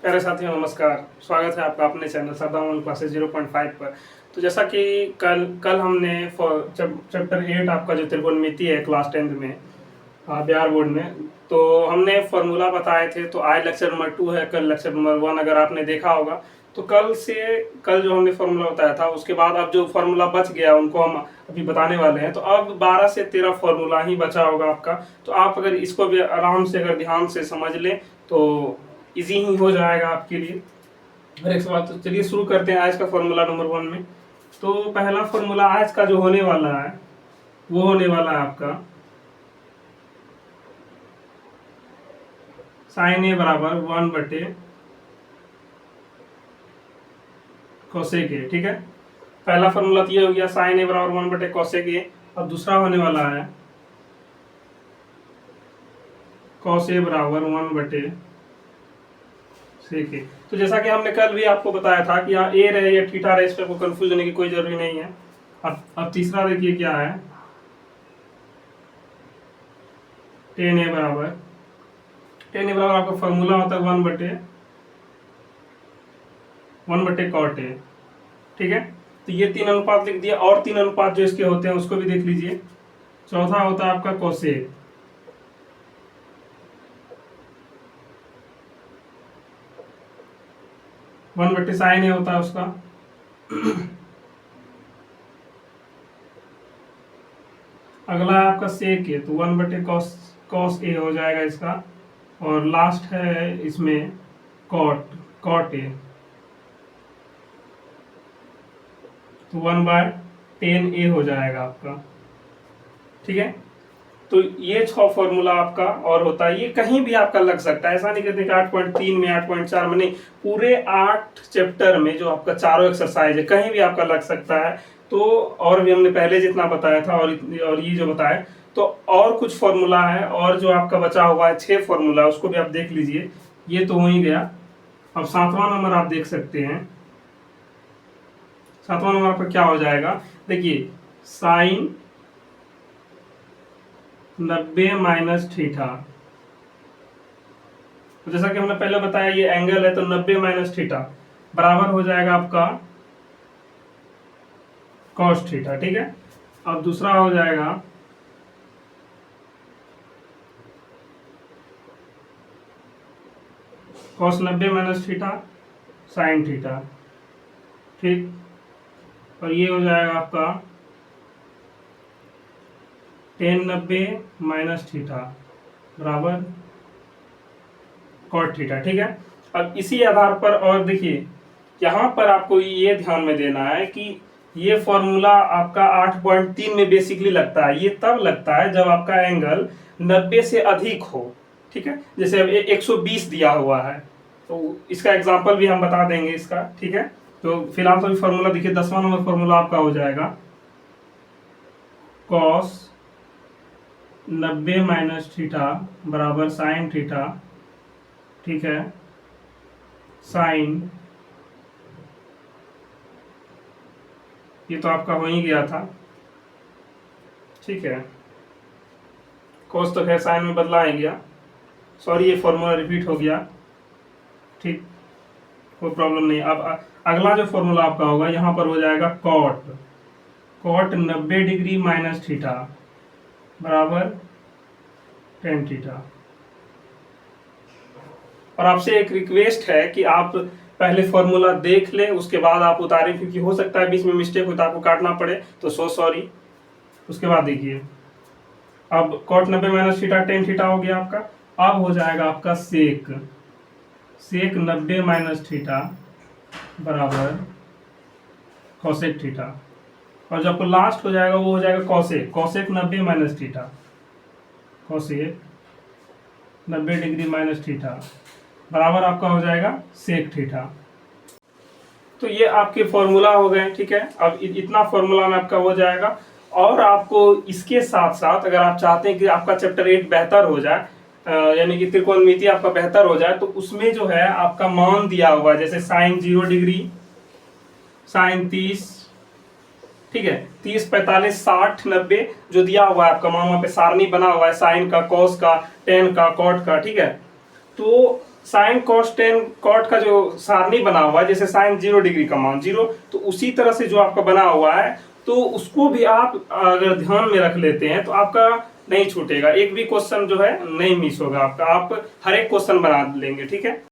प्यारे साथियों नमस्कार। स्वागत है आपका अपने चैनल सरदार क्लासेस 0.5 पर। तो जैसा कि कल कल हमने चैप्टर 8 आपका जो त्रिकोणमिति है क्लास 10th में बिहार बोर्ड में, तो हमने फॉर्मूला बताए थे। तो आज लेक्चर नंबर 2 है, कल लेक्चर नंबर 1 अगर आपने देखा होगा। तो कल जो हमने फॉर्मूला बताया था उसके बाद अब जो फॉर्मूला बच गया उनको हम अभी बताने वाले हैं। तो अब 12 से 13 फॉर्मूला ही बचा होगा आपका। तो आप अगर इसको भी आराम से अगर ध्यान से समझ लें तो इजी ही हो जाएगा आपके लिए। और एक सवाल, तो चलिए शुरू करते हैं आज का फॉर्मूला नंबर 1 में। तो पहला फॉर्मूला आज का जो होने वाला है वो होने वाला है आपका साइन ए बराबर 1/cos ए। ठीक है, पहला फॉर्मूला तो ये हो गया साइन ए बराबर 1/cos ए। अब दूसरा होने वाला है cos ए बराबर 1/sec ए। तो जैसा कि हमने कल भी आपको बताया था कि यहाँ ए रहे या थीटा रहे, इस पर कोई कंफ्यूज होने की कोई जरूरी नहीं है। अब तीसरा देखिए क्या है, tan ए बराबर आपका फॉर्मूला होता है 1/cot ए। ठीक है, तो ये 3 अनुपात लिख दिया, और 3 अनुपात जो इसके होते हैं उसको भी देख लीजिए। चौथा होता है आपका कोसेक, वन बट्टे साइन ए होता है उसका। अगला है आपका सेक ए, तो 1/cos ए हो जाएगा इसका। और लास्ट है इसमें कॉट ए, तो 1/tan ए हो जाएगा आपका। ठीक है, तो ये 6 फॉर्मूला आपका और होता है। ये कहीं भी आपका लग सकता है, ऐसा नहीं कहते कि 8.3 में 8.4 में, नहीं, पूरे 8 चैप्टर में जो आपका चारों एक्सरसाइज है कहीं भी आपका लग सकता है। तो और भी हमने पहले जितना बताया था और ये जो बताया, तो और कुछ फॉर्मूला है और जो आपका बचा हुआ है 6 फॉर्मूला, उसको भी आप देख लीजिए। ये तो हो ही गया। अब 7वां नंबर आप देख सकते हैं। 7वां नंबर आपका क्या हो जाएगा, देखिए साइन 90 - थीटा। तो जैसा कि हमने पहले बताया ये एंगल है, तो 90 - थीटा बराबर हो जाएगा आपका cos थीटा। ठीक है, अब दूसरा हो जाएगा cos 90 - थीटा साइन थीटा। ठीक, और ये हो जाएगा आपका tan 90 - थीटा बराबर cot थीटा। ठीक है, अब इसी आधार पर और देखिए यहाँ पर आपको ये ध्यान में देना है कि ये फॉर्मूला आपका 8.3 में बेसिकली लगता है। ये तब लगता है जब आपका एंगल 90 से अधिक हो। ठीक है, जैसे अब 120 दिया हुआ है, तो इसका एग्जांपल भी हम बता देंगे इसका। ठीक है, तो फिलहाल तो फॉर्मूला देखिए 10वां नंबर फॉर्मूला आपका हो जाएगा cos 90 - थीटा बराबर साइन थीटा। ठीक है, साइन, ये तो आपका हो ही गया था। ठीक है, कोस तो खैर साइन में बदला ही गया, सॉरी ये फॉर्मूला रिपीट हो गया। ठीक, कोई प्रॉब्लम नहीं। अब अगला जो फॉर्मूला आपका होगा यहाँ पर हो जाएगा कॉट 90 - थीटा बराबर tan थीटा। और आपसे एक रिक्वेस्ट है कि आप पहले फॉर्मूला देख ले, उसके बाद आप उतारें, क्योंकि हो सकता है बीच में मिस्टेक हो तो आपको काटना पड़े, तो सो सॉरी। उसके बाद देखिए अब cot 90 - थीटा tan थीटा हो गया आपका। अब हो जाएगा आपका सेक 90 - थीटा बराबर cosec थीटा। और जब लास्ट हो जाएगा वो हो जाएगा cosec 90 - थीटा, cosec 90 - थीटा बराबर आपका हो जाएगा सेक थीटा। तो ये आपके फॉर्मूला हो गए। ठीक है, अब इतना फॉर्मूला में आपका हो जाएगा। और आपको इसके साथ साथ अगर आप चाहते हैं कि आपका चैप्टर 8 बेहतर हो जाए, यानी कि त्रिकोणमिति आपका बेहतर हो जाए, तो उसमें जो है आपका मान दिया हुआ है, जैसे साइन 0 डिग्री, साइन 30, ठीक है, 30 45 60 90 जो दिया हुआ है आपका मान, वहां पे सारणी बना हुआ है साइन का, कॉस का, टेन का, कॉट का। ठीक है, तो साइन कॉस टेन कॉट का जो सारणी बना हुआ है, जैसे साइन 0 डिग्री का मान 0, तो उसी तरह से जो आपका बना हुआ है, तो उसको भी आप अगर ध्यान में रख लेते हैं तो आपका नहीं छूटेगा, एक भी क्वेश्चन जो है नहीं मिस होगा आपका, आप हर एक क्वेश्चन बना लेंगे। ठीक है।